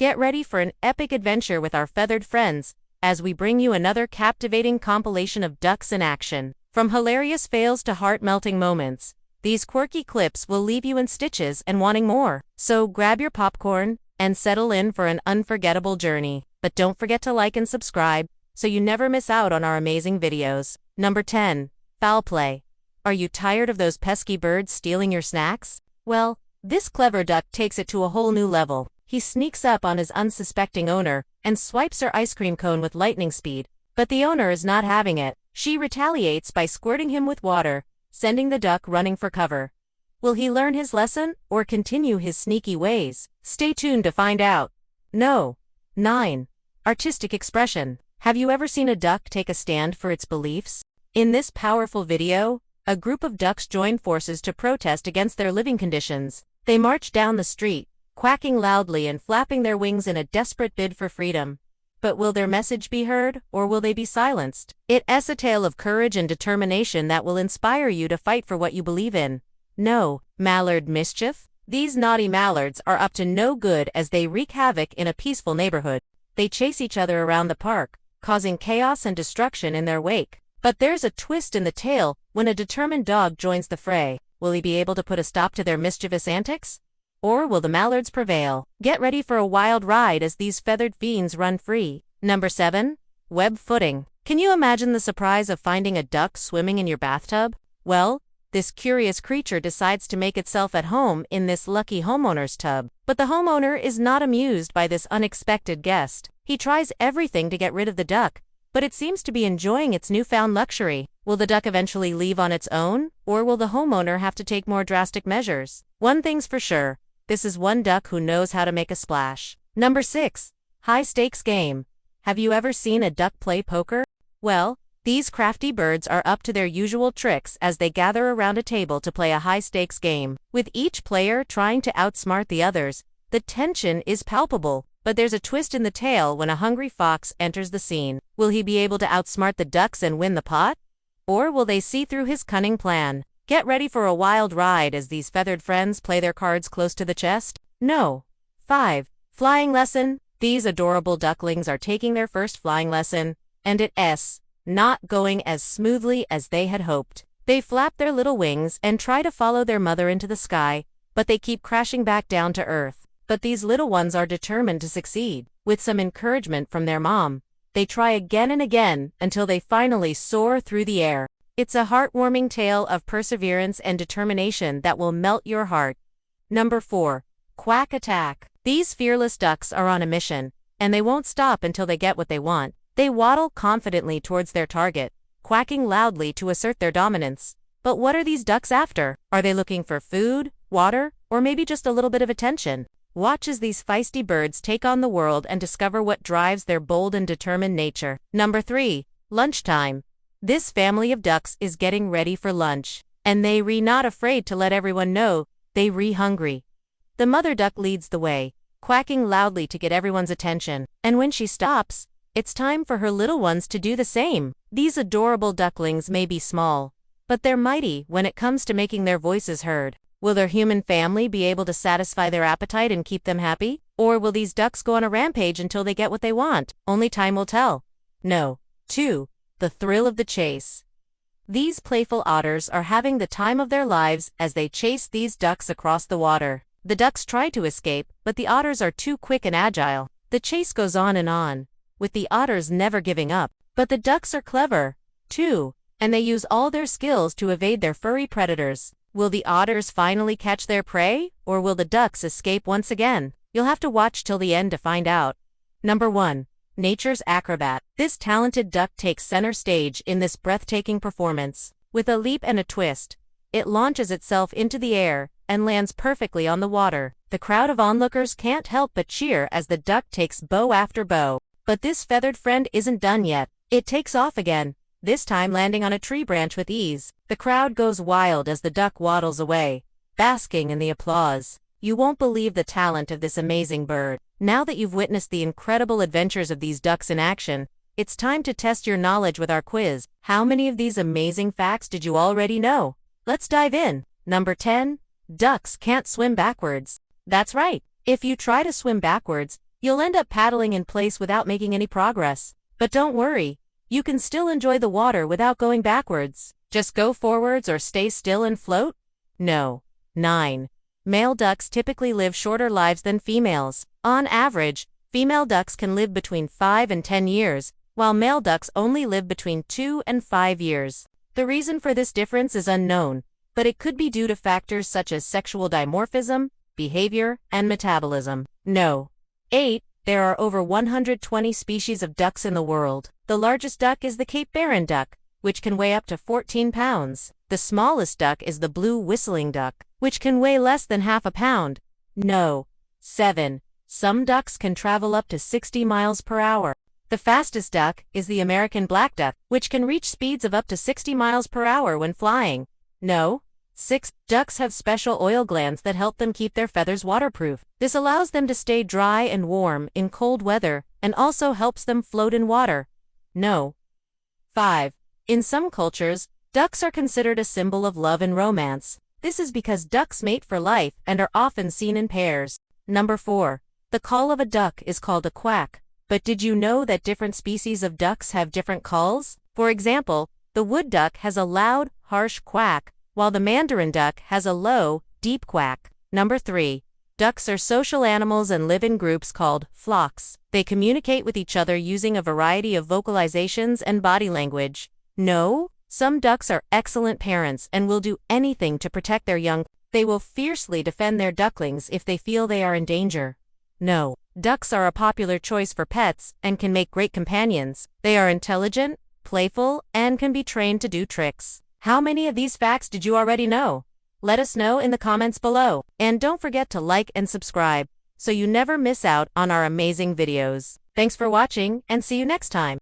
Get ready for an epic adventure with our feathered friends, as we bring you another captivating compilation of ducks in action. From hilarious fails to heart-melting moments, these quirky clips will leave you in stitches and wanting more. So grab your popcorn and settle in for an unforgettable journey. But don't forget to like and subscribe, so you never miss out on our amazing videos. Number 10. Foul play. Are you tired of those pesky birds stealing your snacks? Well, this clever duck takes it to a whole new level. He sneaks up on his unsuspecting owner and swipes her ice cream cone with lightning speed. But the owner is not having it. She retaliates by squirting him with water, sending the duck running for cover. Will he learn his lesson or continue his sneaky ways? Stay tuned to find out. No. 9. Artistic expression. Have you ever seen a duck take a stand for its beliefs? In this powerful video, a group of ducks join forces to protest against their living conditions. They march down the street, quacking loudly and flapping their wings in a desperate bid for freedom. But will their message be heard, or will they be silenced? It's a tale of courage and determination that will inspire you to fight for what you believe in. No. Mallard mischief? These naughty mallards are up to no good as they wreak havoc in a peaceful neighborhood. They chase each other around the park, causing chaos and destruction in their wake. But there's a twist in the tale when a determined dog joins the fray. Will he be able to put a stop to their mischievous antics? Or will the mallards prevail? Get ready for a wild ride as these feathered fiends run free. Number 7. Web footing. Can you imagine the surprise of finding a duck swimming in your bathtub? Well, this curious creature decides to make itself at home in this lucky homeowner's tub. But the homeowner is not amused by this unexpected guest. He tries everything to get rid of the duck, but it seems to be enjoying its newfound luxury. Will the duck eventually leave on its own, or will the homeowner have to take more drastic measures? One thing's for sure. This is one duck who knows how to make a splash. Number 6. High-stakes game. Have you ever seen a duck play poker? Well, these crafty birds are up to their usual tricks as they gather around a table to play a high-stakes game. With each player trying to outsmart the others, the tension is palpable. But there's a twist in the tale when a hungry fox enters the scene. Will he be able to outsmart the ducks and win the pot? Or will they see through his cunning plan? Get ready for a wild ride as these feathered friends play their cards close to the chest. No. 5. Flying lesson. These adorable ducklings are taking their first flying lesson, and it's not going as smoothly as they had hoped. They flap their little wings and try to follow their mother into the sky, but they keep crashing back down to earth. But these little ones are determined to succeed. With some encouragement from their mom, they try again and again until they finally soar through the air. It's a heartwarming tale of perseverance and determination that will melt your heart. Number 4. Quack attack. These fearless ducks are on a mission, and they won't stop until they get what they want. They waddle confidently towards their target, quacking loudly to assert their dominance. But what are these ducks after? Are they looking for food, water, or maybe just a little bit of attention? Watch as these feisty birds take on the world and discover what drives their bold and determined nature. Number 3. Lunchtime. This family of ducks is getting ready for lunch, and they not afraid to let everyone know they hungry. The mother duck leads the way, quacking loudly to get everyone's attention, and when she stops, it's time for her little ones to do the same. These adorable ducklings may be small, but they're mighty when it comes to making their voices heard. Will their human family be able to satisfy their appetite and keep them happy? Or will these ducks go on a rampage until they get what they want? Only time will tell. No. 2. The thrill of the chase. These playful otters are having the time of their lives as they chase these ducks across the water. The ducks try to escape, but the otters are too quick and agile. The chase goes on, with the otters never giving up. But the ducks are clever, too, and they use all their skills to evade their furry predators. Will the otters finally catch their prey, or will the ducks escape once again? You'll have to watch till the end to find out. Number 1. Nature's acrobat. This talented duck takes center stage in this breathtaking performance. With a leap and a twist, it launches itself into the air and lands perfectly on the water. The crowd of onlookers can't help but cheer as the duck takes bow after bow. But this feathered friend isn't done yet. It takes off again, this time landing on a tree branch with ease. The crowd goes wild as the duck waddles away, basking in the applause. You won't believe the talent of this amazing bird. Now that you've witnessed the incredible adventures of these ducks in action, it's time to test your knowledge with our quiz. How many of these amazing facts did you already know? Let's dive in. Number 10. Ducks can't swim backwards. That's right. If you try to swim backwards, You'll end up paddling in place without making any progress. But don't worry, you can still enjoy the water without going backwards. Just go forwards or stay still and float? No. 9. Male ducks typically live shorter lives than females. On average, female ducks can live between 5 and 10 years, while male ducks only live between 2 and 5 years. The reason for this difference is unknown, but it could be due to factors such as sexual dimorphism, behavior, and metabolism. No. 8. There are over 120 species of ducks in the world. The largest duck is the Cape Barren duck, which can weigh up to 14 pounds. The smallest duck is the blue whistling duck, which can weigh less than half a pound. No. 7. Some ducks can travel up to 60 miles per hour. The fastest duck is the American black duck, which can reach speeds of up to 60 miles per hour when flying. No. 6. Ducks have special oil glands that help them keep their feathers waterproof. This allows them to stay dry and warm in cold weather and also helps them float in water. No. 5. In some cultures, ducks are considered a symbol of love and romance. This is because ducks mate for life and are often seen in pairs. Number 4. The call of a duck is called a quack. But did you know that different species of ducks have different calls? For example, the wood duck has a loud, harsh quack, while the mandarin duck has a low, deep quack. Number 3. Ducks are social animals and live in groups called flocks. They communicate with each other using a variety of vocalizations and body language. No, some ducks are excellent parents and will do anything to protect their young. They will fiercely defend their ducklings if they feel they are in danger. No, ducks are a popular choice for pets and can make great companions. They are intelligent, playful, and can be trained to do tricks. How many of these facts did you already know? Let us know in the comments below. And don't forget to like and subscribe so you never miss out on our amazing videos. Thanks for watching and see you next time.